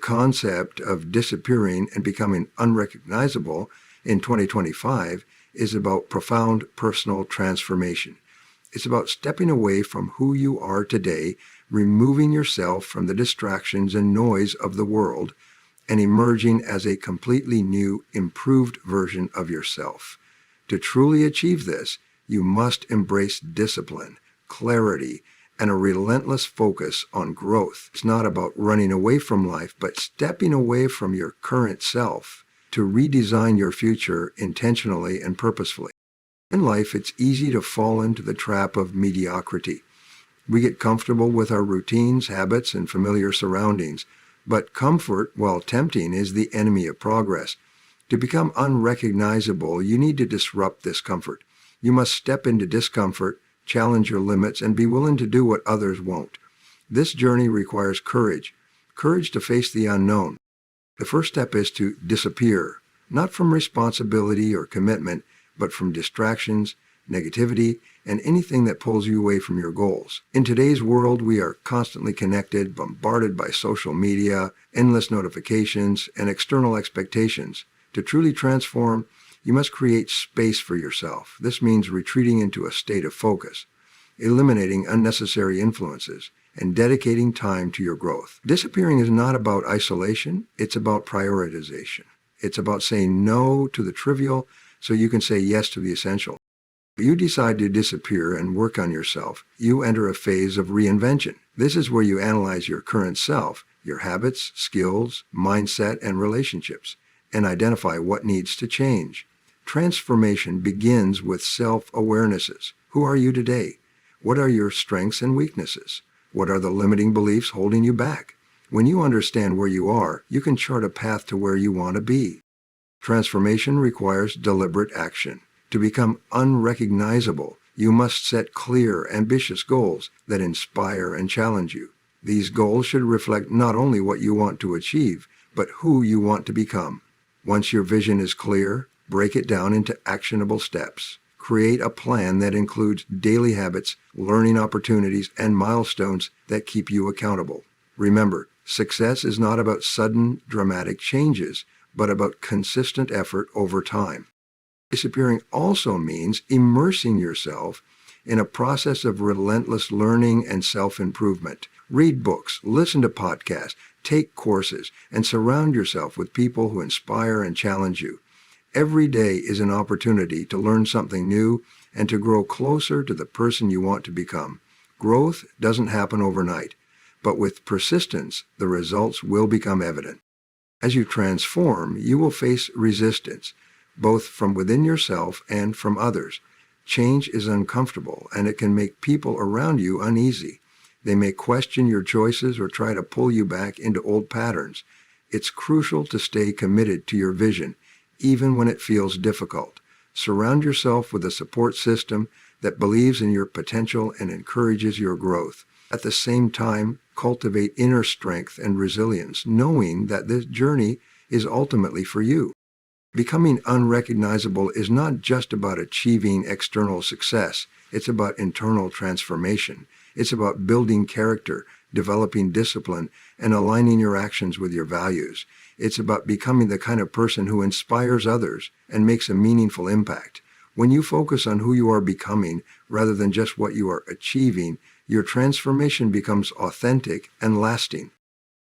concept of disappearing and becoming unrecognizable in 2025 is about profound personal transformation. It's about stepping away from who you are today, removing yourself from the distractions and noise of the world, and emerging as a completely new, improved version of yourself. To truly achieve this, you must embrace discipline, clarity, and a relentless focus on growth. It's not about running away from life, but stepping away from your current self to redesign your future intentionally and purposefully. In life, it's easy to fall into the trap of mediocrity. We get comfortable with our routines, habits, and familiar surroundings, but comfort, while tempting, is the enemy of progress. To become unrecognizable, you need to disrupt this comfort. You must step into discomfort, challenge your limits, and be willing to do what others won't. This journey requires courage to face the unknown. The first step is to disappear, not from responsibility or commitment, but from distractions, negativity, and anything that pulls you away from your goals. In today's world, we are constantly connected, bombarded by social media, endless notifications, and external expectations. To truly transform, you must create space for yourself. This means retreating into a state of focus, eliminating unnecessary influences, and dedicating time to your growth. Disappearing is not about isolation, it's about prioritization. It's about saying no to the trivial so you can say yes to the essential. If you decide to disappear and work on yourself, you enter a phase of reinvention. This is where you analyze your current self, your habits, skills, mindset, and relationships, and identify what needs to change. Transformation begins with self-awarenesses. Who are you today? What are your strengths and weaknesses? What are the limiting beliefs holding you back? When you understand where you are, you can chart a path to where you want to be. Transformation requires deliberate action. To become unrecognizable, you must set clear, ambitious goals that inspire and challenge you. These goals should reflect not only what you want to achieve, but who you want to become. Once your vision is clear, break it down into actionable steps. Create a plan that includes daily habits, learning opportunities, and milestones that keep you accountable. Remember, success is not about sudden, dramatic changes, but about consistent effort over time. Disappearing also means immersing yourself in a process of relentless learning and self-improvement. Read books, listen to podcasts, take courses, and surround yourself with people who inspire and challenge you. Every day is an opportunity to learn something new and to grow closer to the person you want to become. Growth doesn't happen overnight, but with persistence, the results will become evident. As you transform, you will face resistance, both from within yourself and from others. Change is uncomfortable, and it can make people around you uneasy. They may question your choices or try to pull you back into old patterns. It's crucial to stay committed to your vision, even when it feels difficult. Surround yourself with a support system that believes in your potential and encourages your growth. At the same time, cultivate inner strength and resilience, knowing that this journey is ultimately for you. Becoming unrecognizable is not just about achieving external success. It's about internal transformation. It's about building character, developing discipline, and aligning your actions with your values. It's about becoming the kind of person who inspires others and makes a meaningful impact. When you focus on who you are becoming rather than just what you are achieving, your transformation becomes authentic and lasting.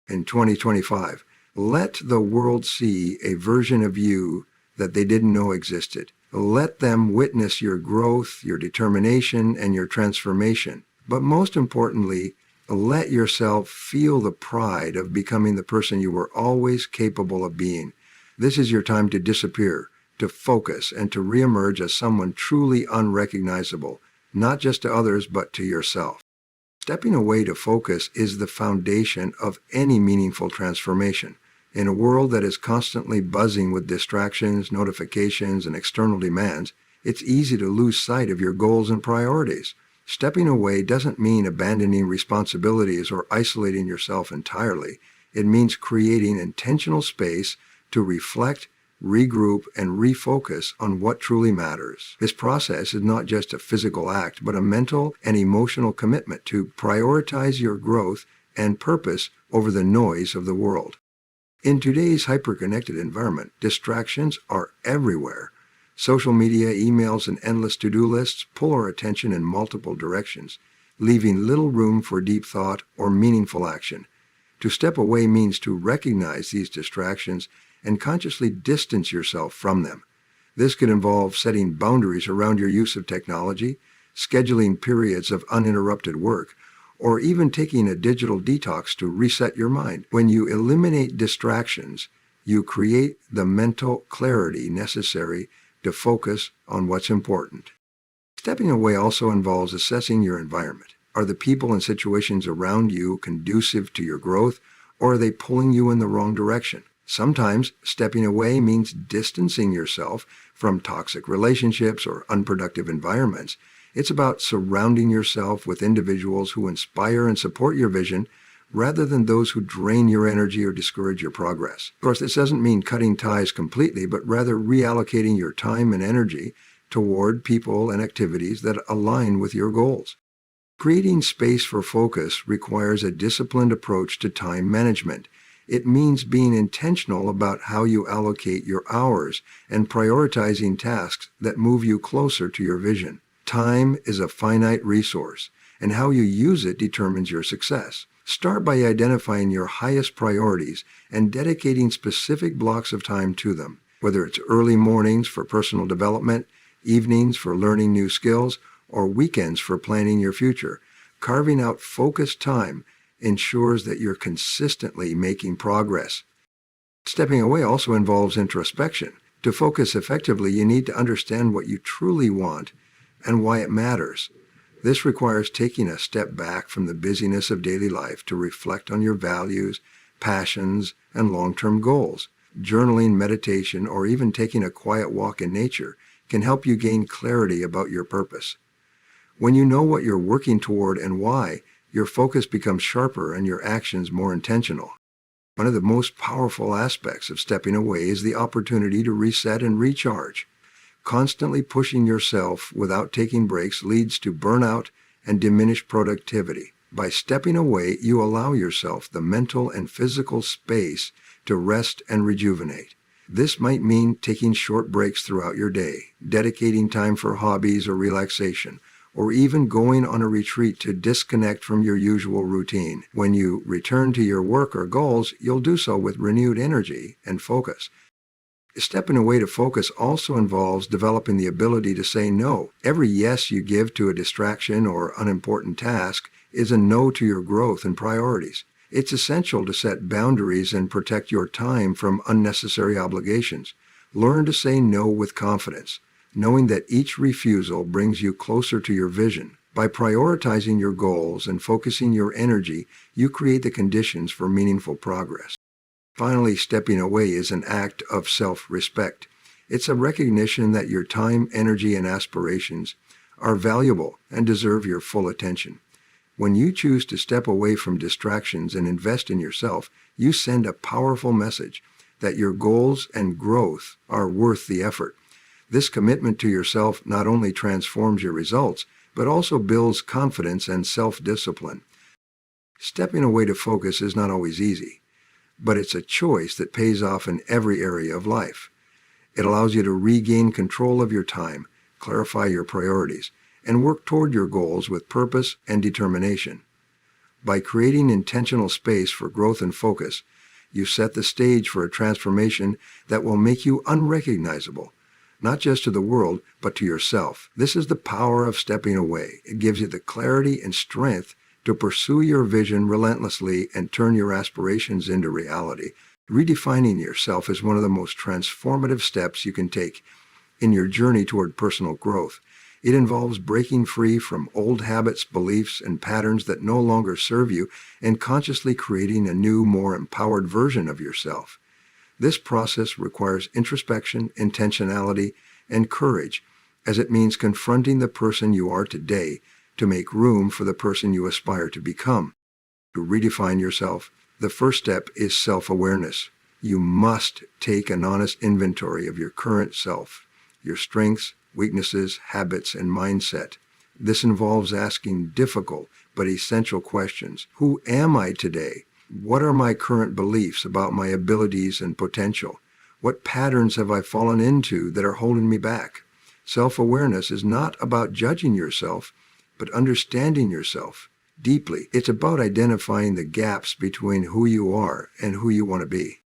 In 2025, let the world see a version of you that they didn't know existed. Let them witness your growth, your determination, and your transformation. But most importantly, let yourself feel the pride of becoming the person you were always capable of being. This is your time to disappear, to focus, and to reemerge as someone truly unrecognizable, not just to others, but to yourself. Stepping away to focus is the foundation of any meaningful transformation. In a world that is constantly buzzing with distractions, notifications, and external demands, it's easy to lose sight of your goals and priorities. Stepping away doesn't mean abandoning responsibilities or isolating yourself entirely. It means creating intentional space to reflect, regroup, and refocus on what truly matters. This process is not just a physical act, but a mental and emotional commitment to prioritize your growth and purpose over the noise of the world. In today's hyper-connected environment, distractions are everywhere. Social media, emails, and endless to-do lists pull our attention in multiple directions, leaving little room for deep thought or meaningful action. To step away means to recognize these distractions and consciously distance yourself from them. This could involve setting boundaries around your use of technology, scheduling periods of uninterrupted work, or even taking a digital detox to reset your mind. When you eliminate distractions, you create the mental clarity necessary to focus on what's important. Stepping away also involves assessing your environment. Are the people and situations around you conducive to your growth, or are they pulling you in the wrong direction? Sometimes stepping away means distancing yourself from toxic relationships or unproductive environments. It's about surrounding yourself with individuals who inspire and support your vision rather than those who drain your energy or discourage your progress. Of course, this doesn't mean cutting ties completely, but rather reallocating your time and energy toward people and activities that align with your goals. Creating space for focus requires a disciplined approach to time management. It means being intentional about how you allocate your hours and prioritizing tasks that move you closer to your vision. Time is a finite resource, and how you use it determines your success. Start by identifying your highest priorities and dedicating specific blocks of time to them, whether it's early mornings for personal development, evenings for learning new skills, or weekends for planning your future. Carving out focused time ensures that you're consistently making progress. Stepping away also involves introspection. To focus effectively, you need to understand what you truly want and why it matters. This requires taking a step back from the busyness of daily life to reflect on your values, passions, and long-term goals. Journaling, meditation, or even taking a quiet walk in nature can help you gain clarity about your purpose. When you know what you're working toward and why, your focus becomes sharper and your actions more intentional. One of the most powerful aspects of stepping away is the opportunity to reset and recharge. Constantly pushing yourself without taking breaks leads to burnout and diminished productivity. By stepping away, you allow yourself the mental and physical space to rest and rejuvenate. This might mean taking short breaks throughout your day, dedicating time for hobbies or relaxation, or even going on a retreat to disconnect from your usual routine. When you return to your work or goals, you'll do so with renewed energy and focus. Stepping away to focus also involves developing the ability to say no. Every yes you give to a distraction or unimportant task is a no to your growth and priorities. It's essential to set boundaries and protect your time from unnecessary obligations. Learn to say no with confidence, knowing that each refusal brings you closer to your vision. By prioritizing your goals and focusing your energy, you create the conditions for meaningful progress. Finally, stepping away is an act of self-respect. It's a recognition that your time, energy, and aspirations are valuable and deserve your full attention. When you choose to step away from distractions and invest in yourself, you send a powerful message that your goals and growth are worth the effort. This commitment to yourself not only transforms your results, but also builds confidence and self-discipline. Stepping away to focus is not always easy, but it's a choice that pays off in every area of life. It allows you to regain control of your time, clarify your priorities, and work toward your goals with purpose and determination. By creating intentional space for growth and focus, you set the stage for a transformation that will make you unrecognizable, not just to the world, but to yourself. This is the power of stepping away. It gives you the clarity and strength to pursue your vision relentlessly and turn your aspirations into reality. Redefining yourself is one of the most transformative steps you can take in your journey toward personal growth. It involves breaking free from old habits, beliefs, and patterns that no longer serve you and consciously creating a new, more empowered version of yourself. This process requires introspection, intentionality, and courage, as it means confronting the person you are today to make room for the person you aspire to become. To redefine yourself, the first step is self-awareness. You must take an honest inventory of your current self, your strengths, weaknesses, habits, and mindset. This involves asking difficult but essential questions. Who am I today? What are my current beliefs about my abilities and potential? What patterns have I fallen into that are holding me back? Self-awareness is not about judging yourself, but understanding yourself deeply. It's about identifying the gaps between who you are and who you want to be.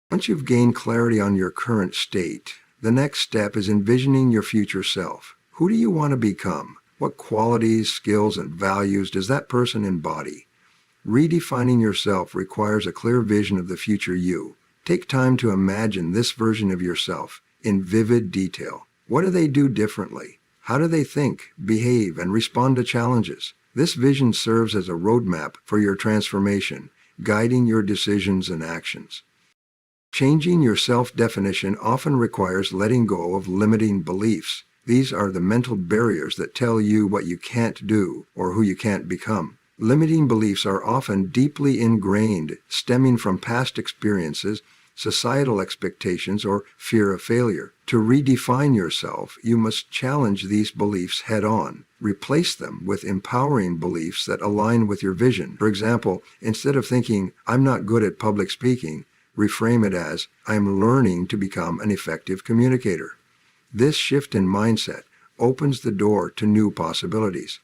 Once you've gained clarity on your current state, the next step is envisioning your future self. Who do you want to become? What qualities, skills, and values does that person embody? Redefining yourself requires a clear vision of the future you. Take time to imagine this version of yourself in vivid detail. What do they do differently? How do they think, behave, and respond to challenges? This vision serves as a roadmap for your transformation, guiding your decisions and actions. Changing your self-definition often requires letting go of limiting beliefs. These are the mental barriers that tell you what you can't do or who you can't become. Limiting beliefs are often deeply ingrained, stemming from past experiences, societal expectations, or fear of failure. To redefine yourself, you must challenge these beliefs head-on. Replace them with empowering beliefs that align with your vision. For example, instead of thinking, "I'm not good at public speaking," reframe it as, "I'm learning to become an effective communicator." This shift in mindset opens the door to new possibilities.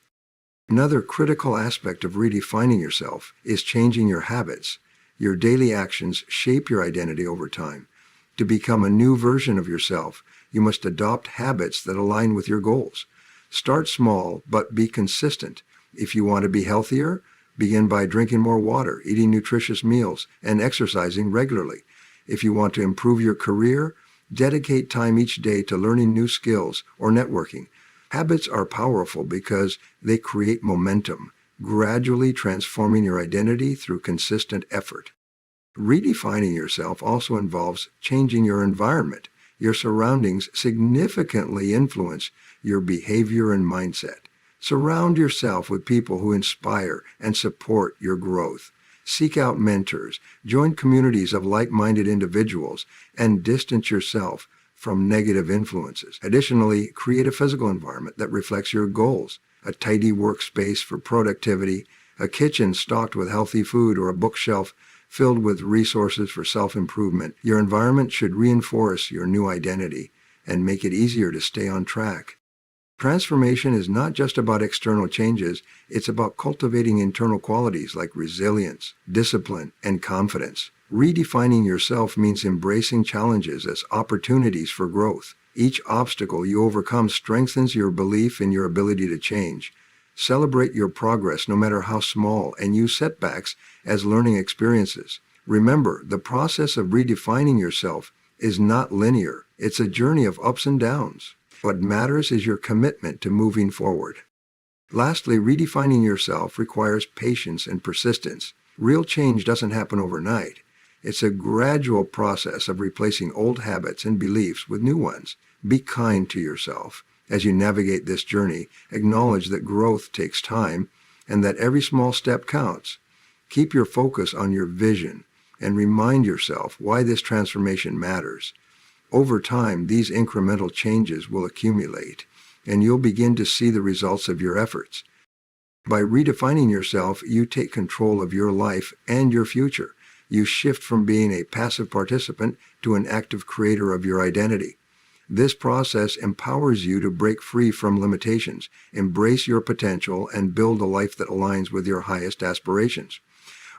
Another critical aspect of redefining yourself is changing your habits. Your daily actions shape your identity over time. To become a new version of yourself, you must adopt habits that align with your goals. Start small, but be consistent. If you want to be healthier, begin by drinking more water, eating nutritious meals, and exercising regularly. If you want to improve your career, dedicate time each day to learning new skills or networking. Habits are powerful because they create momentum, gradually transforming your identity through consistent effort. Redefining yourself also involves changing your environment. Your surroundings significantly influence your behavior and mindset. Surround yourself with people who inspire and support your growth. Seek out mentors, join communities of like-minded individuals, and distance yourself from negative influences. Additionally, create a physical environment that reflects your goals. A tidy workspace for productivity, a kitchen stocked with healthy food, or a bookshelf filled with resources for self-improvement. Your environment should reinforce your new identity and make it easier to stay on track. Transformation is not just about external changes, it's about cultivating internal qualities like resilience, discipline, and confidence. Redefining yourself means embracing challenges as opportunities for growth. Each obstacle you overcome strengthens your belief in your ability to change. Celebrate your progress no matter how small, and use setbacks as learning experiences. Remember, the process of redefining yourself is not linear. It's a journey of ups and downs. What matters is your commitment to moving forward. Lastly, redefining yourself requires patience and persistence. Real change doesn't happen overnight. It's a gradual process of replacing old habits and beliefs with new ones. Be kind to yourself. As you navigate this journey, acknowledge that growth takes time and that every small step counts. Keep your focus on your vision and remind yourself why this transformation matters. Over time, these incremental changes will accumulate, and you'll begin to see the results of your efforts. By redefining yourself, you take control of your life and your future. You shift from being a passive participant to an active creator of your identity. This process empowers you to break free from limitations, embrace your potential, and build a life that aligns with your highest aspirations.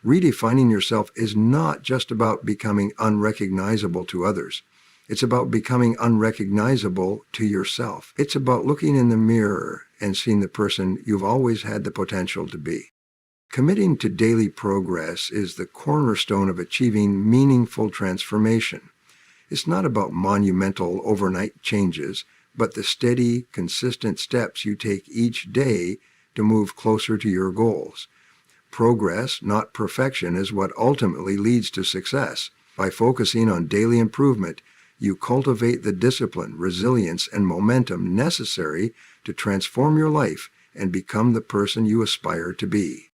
Redefining yourself is not just about becoming unrecognizable to others. It's about becoming unrecognizable to yourself. It's about looking in the mirror and seeing the person you've always had the potential to be. Committing to daily progress is the cornerstone of achieving meaningful transformation. It's not about monumental overnight changes, but the steady, consistent steps you take each day to move closer to your goals. Progress, not perfection, is what ultimately leads to success. By focusing on daily improvement, you cultivate the discipline, resilience, and momentum necessary to transform your life and become the person you aspire to be.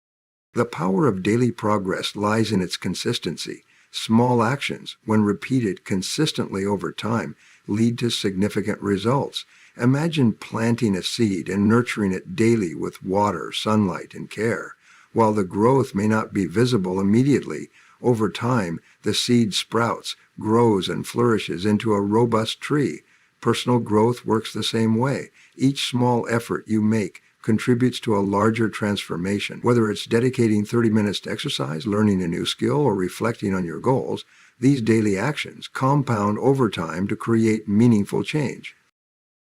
The power of daily progress lies in its consistency. Small actions, when repeated consistently over time, lead to significant results. Imagine planting a seed and nurturing it daily with water, sunlight, and care. While the growth may not be visible immediately, over time, the seed sprouts, grows, and flourishes into a robust tree. Personal growth works the same way. Each small effort you make contributes to a larger transformation. Whether it's dedicating 30 minutes to exercise, learning a new skill, or reflecting on your goals, these daily actions compound over time to create meaningful change.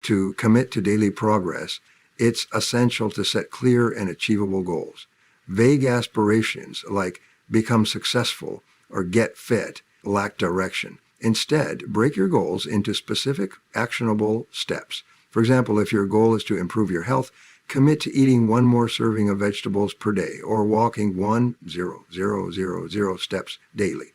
To commit to daily progress, it's essential to set clear and achievable goals. Vague aspirations like become successful or get fit lack direction. Instead, break your goals into specific, actionable steps. For example, if your goal is to improve your health, commit to eating 1 more serving of vegetables per day or walking 1,000 steps daily.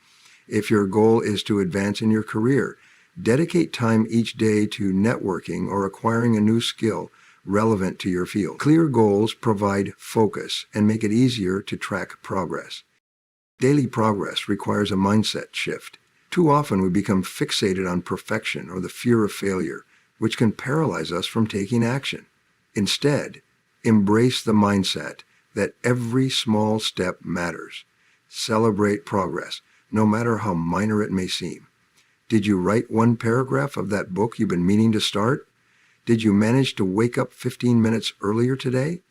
If your goal is to advance in your career, dedicate time each day to networking or acquiring a new skill relevant to your field. Clear goals provide focus and make it easier to track progress. Daily progress requires a mindset shift. Too often we become fixated on perfection or the fear of failure, which can paralyze us from taking action. Instead, embrace the mindset that every small step matters. Celebrate progress, no matter how minor it may seem. Did you write 1 paragraph of that book you've been meaning to start? Did you manage to wake up 15 minutes earlier today?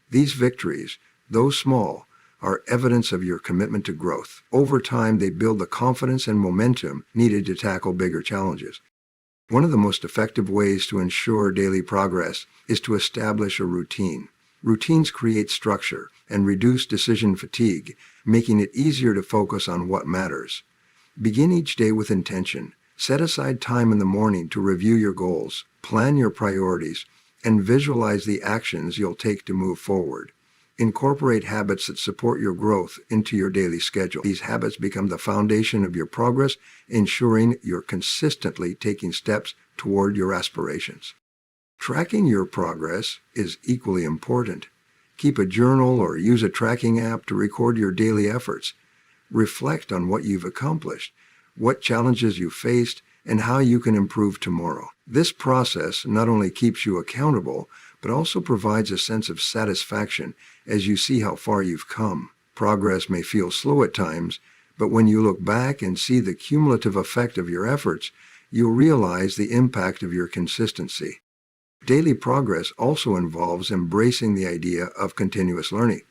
These victories, though small, are evidence of your commitment to growth. Over time, they build the confidence and momentum needed to tackle bigger challenges. One of the most effective ways to ensure daily progress is to establish a routine. Routines create structure and reduce decision fatigue, making it easier to focus on what matters. Begin each day with intention. Set aside time in the morning to review your goals, plan your priorities, and visualize the actions you'll take to move forward. Incorporate habits that support your growth into your daily schedule. These habits become the foundation of your progress, ensuring you're consistently taking steps toward your aspirations. Tracking your progress is equally important. Keep a journal or use a tracking app to record your daily efforts. Reflect on what you've accomplished, what challenges you faced, and how you can improve tomorrow. This process not only keeps you accountable, but also provides a sense of satisfaction as you see how far you've come. Progress may feel slow at times, but when you look back and see the cumulative effect of your efforts, you'll realize the impact of your consistency. Daily progress also involves embracing the idea of continuous learning.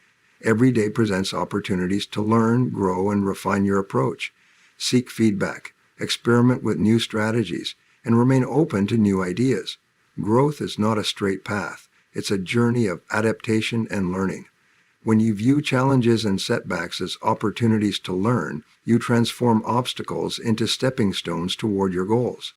Every day presents opportunities to learn, grow, and refine your approach. Seek feedback, experiment with new strategies, and remain open to new ideas. Growth is not a straight path. It's a journey of adaptation and learning. When you view challenges and setbacks as opportunities to learn, you transform obstacles into stepping stones toward your goals.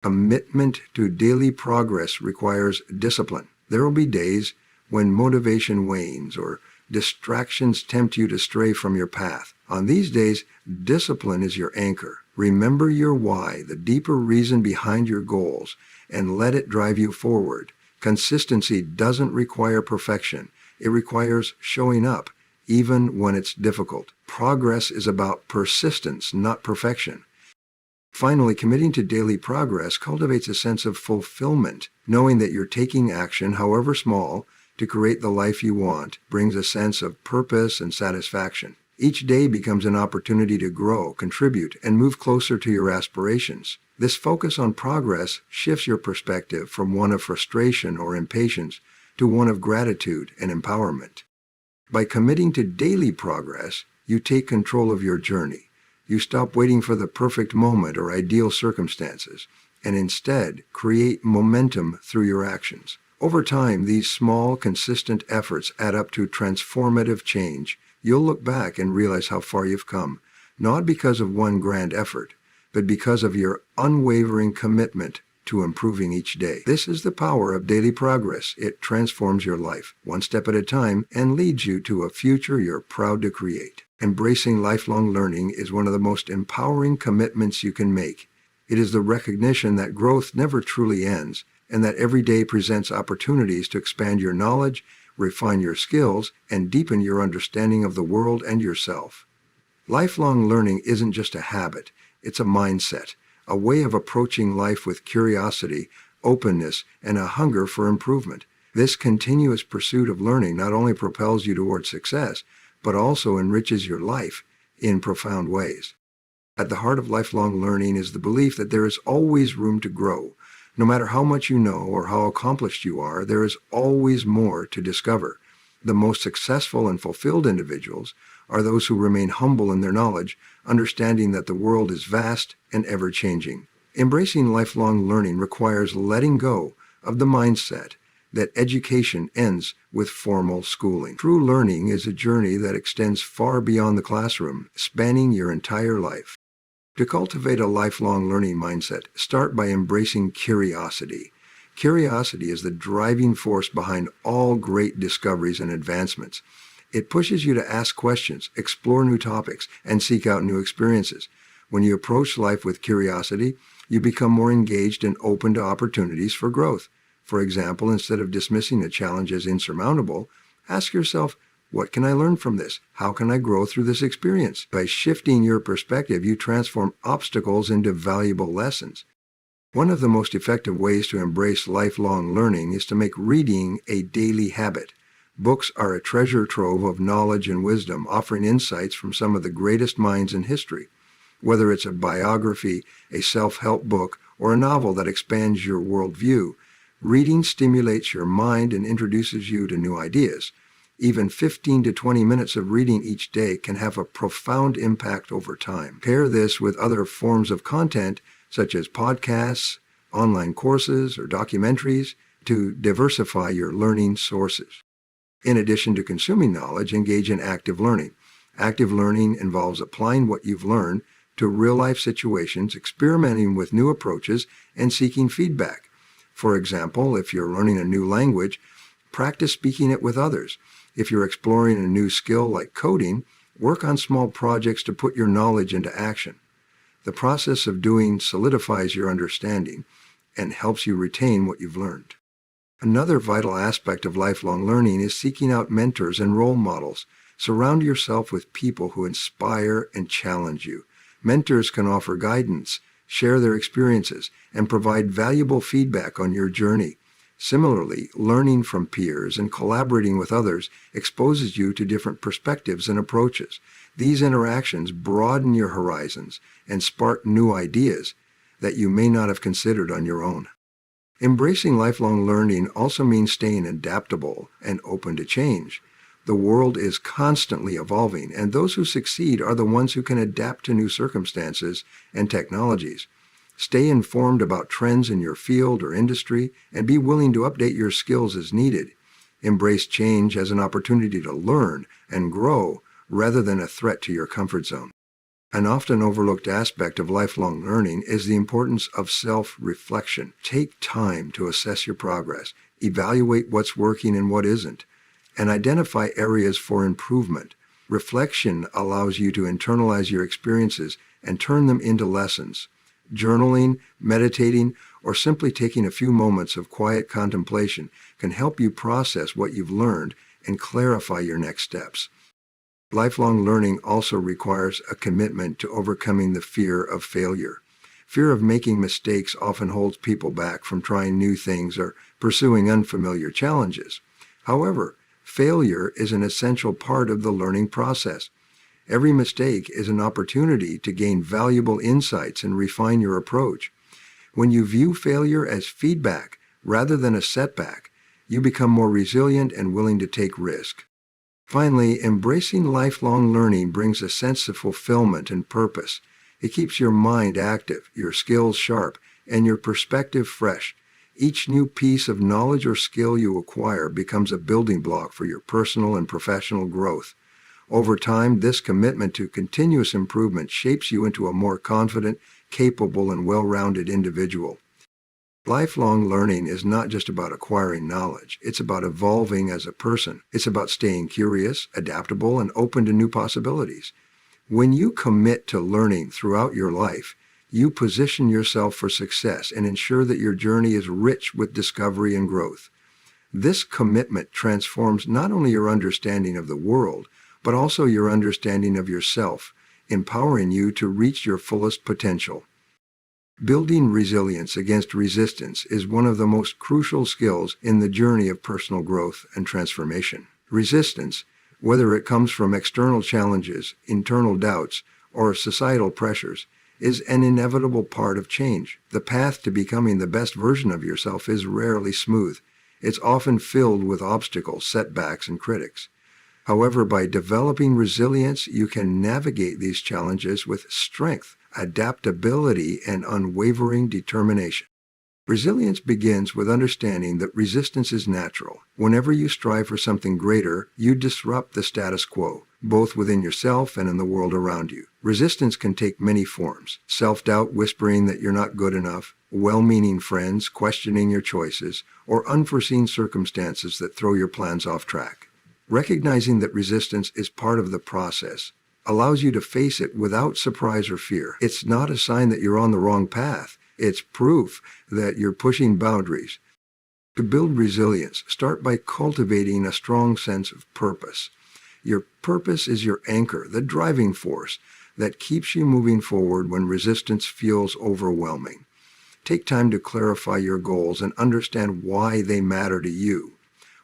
Commitment to daily progress requires discipline. There will be days when motivation wanes or distractions tempt you to stray from your path. On these days, discipline is your anchor. Remember your why, the deeper reason behind your goals, and let it drive you forward. Consistency doesn't require perfection. It requires showing up, even when it's difficult. Progress is about persistence, not perfection. Finally, committing to daily progress cultivates a sense of fulfillment. Knowing that you're taking action, however small, to create the life you want brings a sense of purpose and satisfaction. Each day becomes an opportunity to grow, contribute, and move closer to your aspirations. This focus on progress shifts your perspective from one of frustration or impatience to one of gratitude and empowerment. By committing to daily progress, you take control of your journey. You stop waiting for the perfect moment or ideal circumstances, and instead create momentum through your actions. Over time, these small, consistent efforts add up to transformative change. You'll look back and realize how far you've come, not because of one grand effort, but because of your unwavering commitment to improving each day. This is the power of daily progress. It transforms your life, one step at a time, and leads you to a future you're proud to create. Embracing lifelong learning is one of the most empowering commitments you can make. It is the recognition that growth never truly ends, and that every day presents opportunities to expand your knowledge, refine your skills, and deepen your understanding of the world and yourself. Lifelong learning isn't just a habit, it's a mindset, a way of approaching life with curiosity, openness, and a hunger for improvement. This continuous pursuit of learning not only propels you toward success, but also enriches your life in profound ways. At the heart of lifelong learning is the belief that there is always room to grow. No matter how much you know or how accomplished you are, there is always more to discover. The most successful and fulfilled individuals are those who remain humble in their knowledge, understanding that the world is vast and ever-changing. Embracing lifelong learning requires letting go of the mindset that education ends with formal schooling. True learning is a journey that extends far beyond the classroom, spanning your entire life. To cultivate a lifelong learning mindset, start by embracing curiosity. Curiosity is the driving force behind all great discoveries and advancements. It pushes you to ask questions, explore new topics, and seek out new experiences. When you approach life with curiosity, you become more engaged and open to opportunities for growth. For example, instead of dismissing a challenge as insurmountable, ask yourself, what can I learn from this? How can I grow through this experience? By shifting your perspective, you transform obstacles into valuable lessons. One of the most effective ways to embrace lifelong learning is to make reading a daily habit. Books are a treasure trove of knowledge and wisdom, offering insights from some of the greatest minds in history. Whether it's a biography, a self-help book, or a novel that expands your worldview, reading stimulates your mind and introduces you to new ideas. Even 15 to 20 minutes of reading each day can have a profound impact over time. Pair this with other forms of content, such as podcasts, online courses, or documentaries, to diversify your learning sources. In addition to consuming knowledge, engage in active learning. Active learning involves applying what you've learned to real-life situations, experimenting with new approaches, and seeking feedback. For example, if you're learning a new language, practice speaking it with others. If you're exploring a new skill like coding, work on small projects to put your knowledge into action. The process of doing solidifies your understanding and helps you retain what you've learned. Another vital aspect of lifelong learning is seeking out mentors and role models. Surround yourself with people who inspire and challenge you. Mentors can offer guidance, share their experiences, and provide valuable feedback on your journey. Similarly, learning from peers and collaborating with others exposes you to different perspectives and approaches. These interactions broaden your horizons and spark new ideas that you may not have considered on your own. Embracing lifelong learning also means staying adaptable and open to change. The world is constantly evolving, and those who succeed are the ones who can adapt to new circumstances and technologies. Stay informed about trends in your field or industry, and be willing to update your skills as needed. Embrace change as an opportunity to learn and grow rather than a threat to your comfort zone. An often overlooked aspect of lifelong learning is the importance of self-reflection. Take time to assess your progress, evaluate what's working and what isn't, and identify areas for improvement. Reflection allows you to internalize your experiences and turn them into lessons. Journaling, meditating, or simply taking a few moments of quiet contemplation can help you process what you've learned and clarify your next steps. Lifelong learning also requires a commitment to overcoming the fear of failure. Fear of making mistakes often holds people back from trying new things or pursuing unfamiliar challenges. However, failure is an essential part of the learning process. Every mistake is an opportunity to gain valuable insights and refine your approach. When you view failure as feedback rather than a setback, you become more resilient and willing to take risk. Finally, embracing lifelong learning brings a sense of fulfillment and purpose. It keeps your mind active, your skills sharp, and your perspective fresh. Each new piece of knowledge or skill you acquire becomes a building block for your personal and professional growth. Over time, this commitment to continuous improvement shapes you into a more confident, capable, and well-rounded individual. Lifelong learning is not just about acquiring knowledge. It's about evolving as a person. It's about staying curious, adaptable, and open to new possibilities. When you commit to learning throughout your life, you position yourself for success and ensure that your journey is rich with discovery and growth. This commitment transforms not only your understanding of the world, but also your understanding of yourself, empowering you to reach your fullest potential. Building resilience against resistance is one of the most crucial skills in the journey of personal growth and transformation. Resistance, whether it comes from external challenges, internal doubts, or societal pressures, is an inevitable part of change. The path to becoming the best version of yourself is rarely smooth. It's often filled with obstacles, setbacks, and critics. However, by developing resilience, you can navigate these challenges with strength, adaptability, and unwavering determination. Resilience begins with understanding that resistance is natural. Whenever you strive for something greater, you disrupt the status quo, both within yourself and in the world around you. Resistance can take many forms: self-doubt whispering that you're not good enough, well-meaning friends questioning your choices, or unforeseen circumstances that throw your plans off track. Recognizing that resistance is part of the process allows you to face it without surprise or fear. It's not a sign that you're on the wrong path. It's proof that you're pushing boundaries. To build resilience, start by cultivating a strong sense of purpose. Your purpose is your anchor, the driving force that keeps you moving forward when resistance feels overwhelming. Take time to clarify your goals and understand why they matter to you.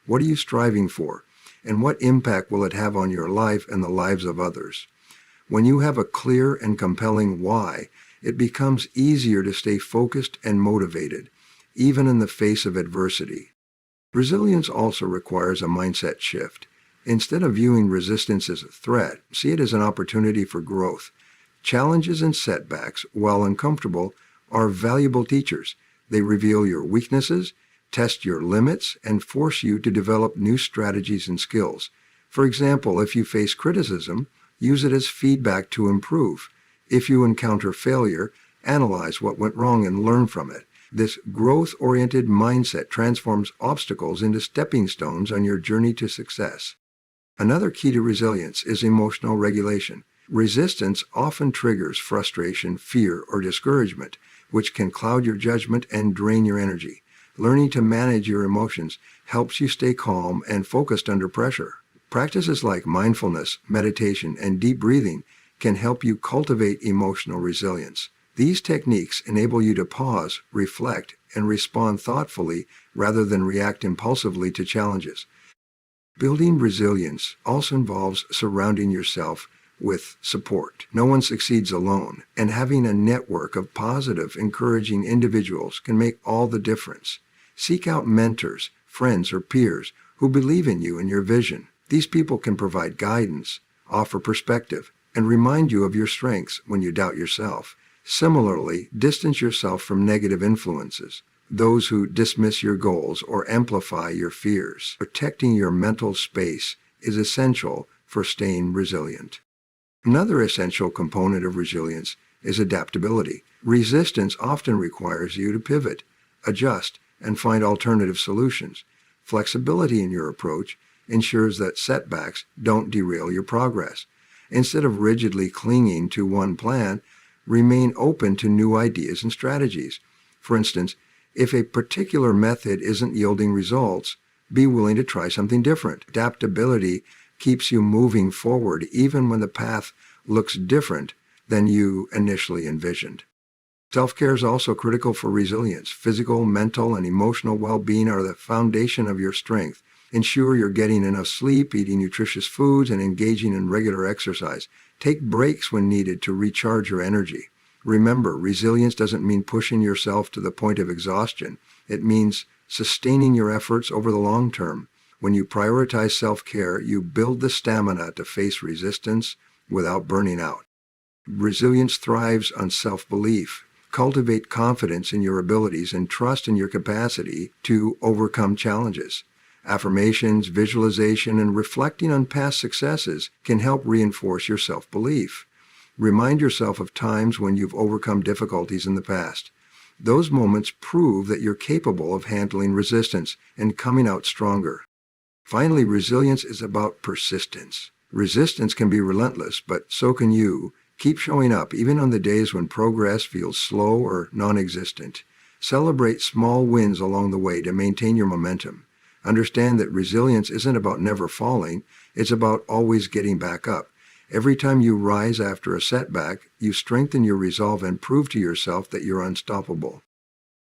What are you striving for? And what impact will it have on your life and the lives of others? When you have a clear and compelling why, it becomes easier to stay focused and motivated, even in the face of adversity. Resilience also requires a mindset shift. Instead of viewing resistance as a threat, see it as an opportunity for growth. Challenges and setbacks, while uncomfortable, are valuable teachers. They reveal your weaknesses, test your limits, and force you to develop new strategies and skills. For example, if you face criticism, use it as feedback to improve. If you encounter failure, analyze what went wrong and learn from it. This growth-oriented mindset transforms obstacles into stepping stones on your journey to success. Another key to resilience is emotional regulation. Resistance often triggers frustration, fear, or discouragement, which can cloud your judgment and drain your energy. Learning to manage your emotions helps you stay calm and focused under pressure. Practices like mindfulness, meditation, and deep breathing can help you cultivate emotional resilience. These techniques enable you to pause, reflect, and respond thoughtfully rather than react impulsively to challenges. Building resilience also involves surrounding yourself with support. No one succeeds alone, and having a network of positive, encouraging individuals can make all the difference. Seek out mentors, friends, or peers who believe in you and your vision. These people can provide guidance, offer perspective, and remind you of your strengths when you doubt yourself. Similarly, distance yourself from negative influences, those who dismiss your goals or amplify your fears. Protecting your mental space is essential for staying resilient. Another essential component of resilience is adaptability. Resistance often requires you to pivot, adjust, and find alternative solutions. Flexibility in your approach ensures that setbacks don't derail your progress. Instead of rigidly clinging to one plan, remain open to new ideas and strategies. For instance, if a particular method isn't yielding results, be willing to try something different. Adaptability keeps you moving forward even when the path looks different than you initially envisioned. Self-care is also critical for resilience. Physical, mental, and emotional well-being are the foundation of your strength. Ensure you're getting enough sleep, eating nutritious foods, and engaging in regular exercise. Take breaks when needed to recharge your energy. Remember, resilience doesn't mean pushing yourself to the point of exhaustion. It means sustaining your efforts over the long term. When you prioritize self-care, you build the stamina to face resistance without burning out. Resilience thrives on self-belief. Cultivate confidence in your abilities and trust in your capacity to overcome challenges. Affirmations, visualization, and reflecting on past successes can help reinforce your self-belief. Remind yourself of times when you've overcome difficulties in the past. Those moments prove that you're capable of handling resistance and coming out stronger. Finally, resilience is about persistence. Resistance can be relentless, but so can you. Keep showing up even on the days when progress feels slow or non-existent. Celebrate small wins along the way to maintain your momentum. Understand that resilience isn't about never falling, it's about always getting back up. Every time you rise after a setback, you strengthen your resolve and prove to yourself that you're unstoppable.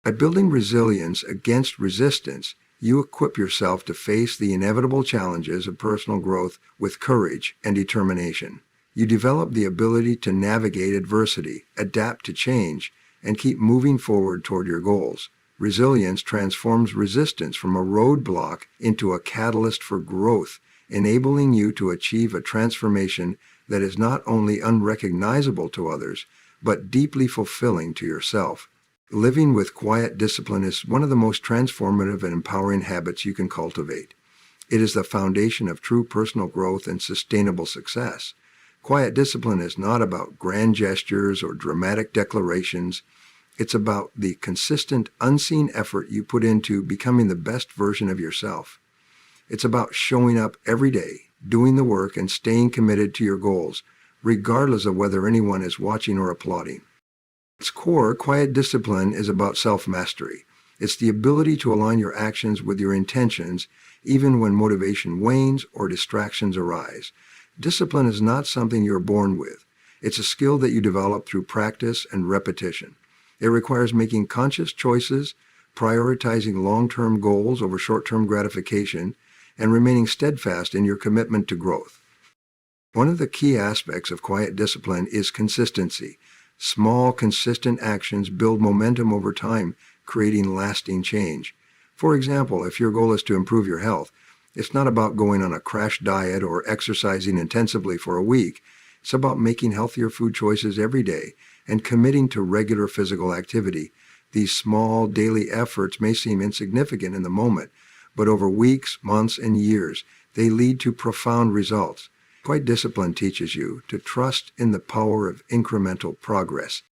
By building resilience against resistance, you equip yourself to face the inevitable challenges of personal growth with courage and determination. You develop the ability to navigate adversity, adapt to change, and keep moving forward toward your goals. Resilience transforms resistance from a roadblock into a catalyst for growth, enabling you to achieve a transformation that is not only unrecognizable to others, but deeply fulfilling to yourself. Living with quiet discipline is one of the most transformative and empowering habits you can cultivate. It is the foundation of true personal growth and sustainable success. Quiet discipline is not about grand gestures or dramatic declarations. It's about the consistent, unseen effort you put into becoming the best version of yourself. It's about showing up every day, doing the work, and staying committed to your goals, regardless of whether anyone is watching or applauding. At its core, quiet discipline is about self-mastery. It's the ability to align your actions with your intentions, even when motivation wanes or distractions arise. Discipline is not something you're born with. It's a skill that you develop through practice and repetition. It requires making conscious choices, prioritizing long-term goals over short-term gratification, and remaining steadfast in your commitment to growth. One of the key aspects of quiet discipline is consistency. Small, consistent actions build momentum over time, creating lasting change. For example, if your goal is to improve your health, it's not about going on a crash diet or exercising intensively for a week. It's about making healthier food choices every day and committing to regular physical activity. These small, daily efforts may seem insignificant in the moment, but over weeks, months, and years, they lead to profound results. Quiet discipline teaches you to trust in the power of incremental progress.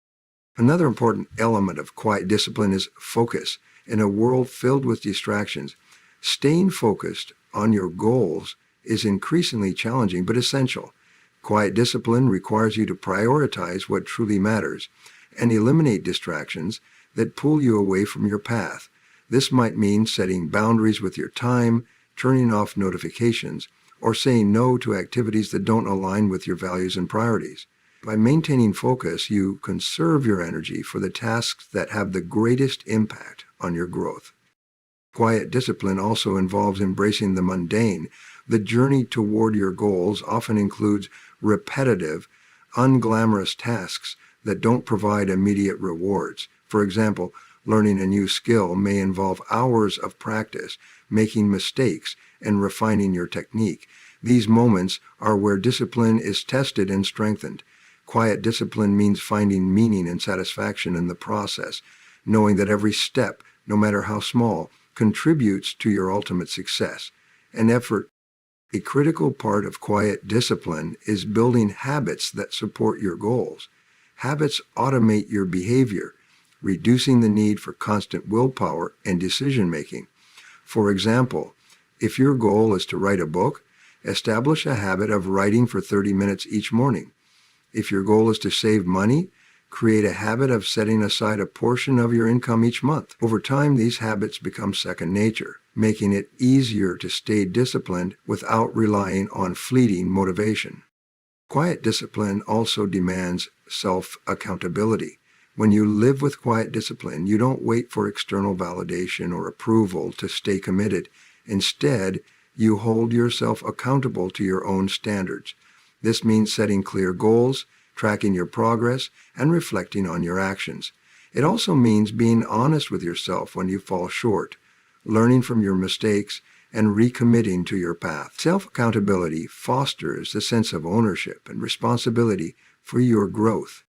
Another important element of quiet discipline is focus. In a world filled with distractions, staying focused on your goals is increasingly challenging but essential. Quiet discipline requires you to prioritize what truly matters and eliminate distractions that pull you away from your path. This might mean setting boundaries with your time, turning off notifications, or saying no to activities that don't align with your values and priorities. By maintaining focus, you conserve your energy for the tasks that have the greatest impact on your growth. Quiet discipline also involves embracing the mundane. The journey toward your goals often includes repetitive, unglamorous tasks that don't provide immediate rewards. For example, learning a new skill may involve hours of practice, making mistakes, and refining your technique. These moments are where discipline is tested and strengthened. Quiet discipline means finding meaning and satisfaction in the process, knowing that every step, no matter how small, contributes to your ultimate success. A critical part of quiet discipline is building habits that support your goals. Habits automate your behavior, reducing the need for constant willpower and decision-making. For example, if your goal is to write a book, establish a habit of writing for 30 minutes each morning. If your goal is to save money, create a habit of setting aside a portion of your income each month. Over time, these habits become second nature, making it easier to stay disciplined without relying on fleeting motivation. Quiet discipline also demands self-accountability. When you live with quiet discipline, you don't wait for external validation or approval to stay committed. Instead, you hold yourself accountable to your own standards. This means setting clear goals, tracking your progress, and reflecting on your actions. It also means being honest with yourself when you fall short, learning from your mistakes, and recommitting to your path. Self-accountability fosters a sense of ownership and responsibility for your growth.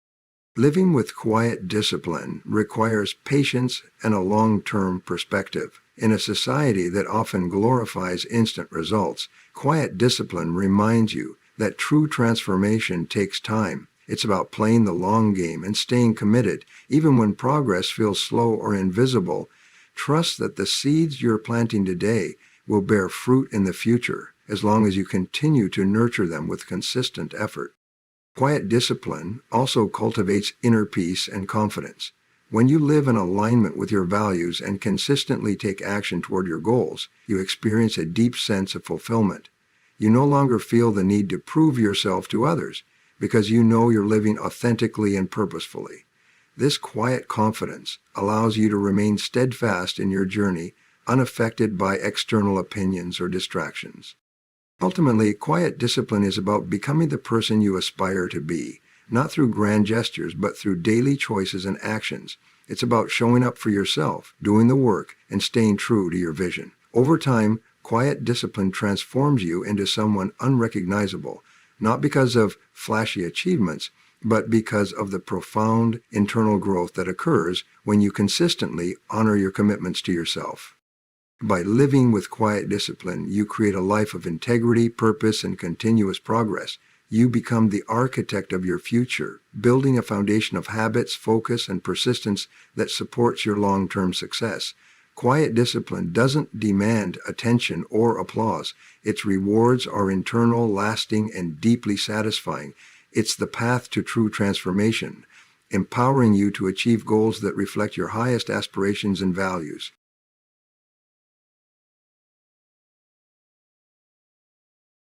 Living with quiet discipline requires patience and a long-term perspective. In a society that often glorifies instant results, quiet discipline reminds you that true transformation takes time. It's about playing the long game and staying committed, even when progress feels slow or invisible. Trust that the seeds you're planting today will bear fruit in the future, as long as you continue to nurture them with consistent effort. Quiet discipline also cultivates inner peace and confidence. When you live in alignment with your values and consistently take action toward your goals, you experience a deep sense of fulfillment. You no longer feel the need to prove yourself to others, because you know you're living authentically and purposefully. This quiet confidence allows you to remain steadfast in your journey, unaffected by external opinions or distractions. Ultimately, quiet discipline is about becoming the person you aspire to be, not through grand gestures, but through daily choices and actions. It's about showing up for yourself, doing the work, and staying true to your vision. Over time, quiet discipline transforms you into someone unrecognizable, not because of flashy achievements, but because of the profound internal growth that occurs when you consistently honor your commitments to yourself. By living with quiet discipline, you create a life of integrity, purpose, and continuous progress. You become the architect of your future, building a foundation of habits, focus, and persistence that supports your long-term success. Quiet discipline doesn't demand attention or applause. Its rewards are internal, lasting, and deeply satisfying. It's the path to true transformation, empowering you to achieve goals that reflect your highest aspirations and values.